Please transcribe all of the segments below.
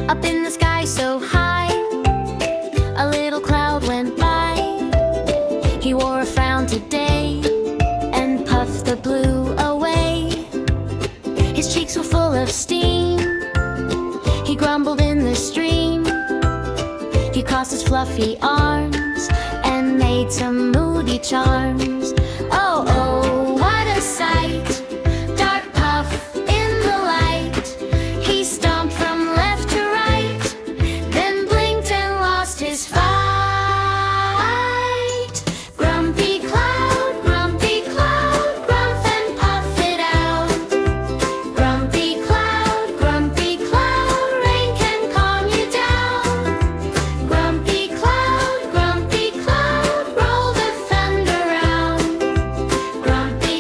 Up in the sky so high, a little cloud went by. He wore a frown today and puffed the blue away. His cheeks were full of steam. He grumbled in the stream. He crossed his fluffy arms and made some moody charms. Oh, oh, what a sight! Dark puff in the light. He stomped from left to right, then blinked and lost his fight. Grumpy cloud, grumph and puff it out. Grumpy cloud, rain can calm you down. Grumpy cloud, roll the thunder round. Grumpy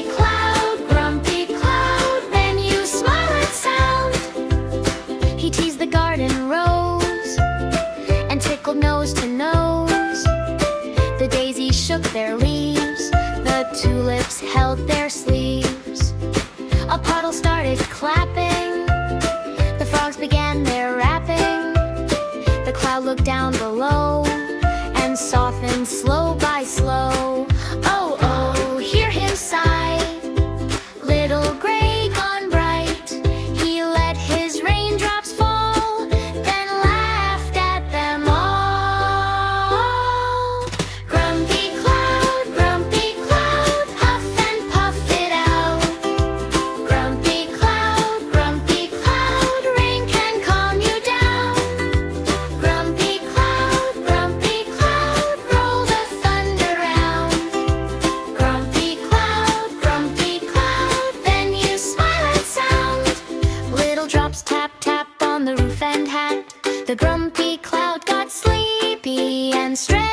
cloud, then you smile at sound. He teased the garden rose and tickled nose to nose. The daisies shook their leaves, the tulips held their sleeves. A puddle started clapping, the frogs began their rapping. The cloud looked down below and softened slow by slow. Oh, oh, hear him sigh. Little gray gone bright. He let his raindrops fall, then laughed at them all. Grumpy cloud, huff and puff it out. Grumpy cloud, rain can calm you down. Grumpy cloud, roll the thunder round. Grumpy cloud, then you smile at sound. Little drops tap, tap on the roof and hat. The grumpy cloud got sleepy and stretched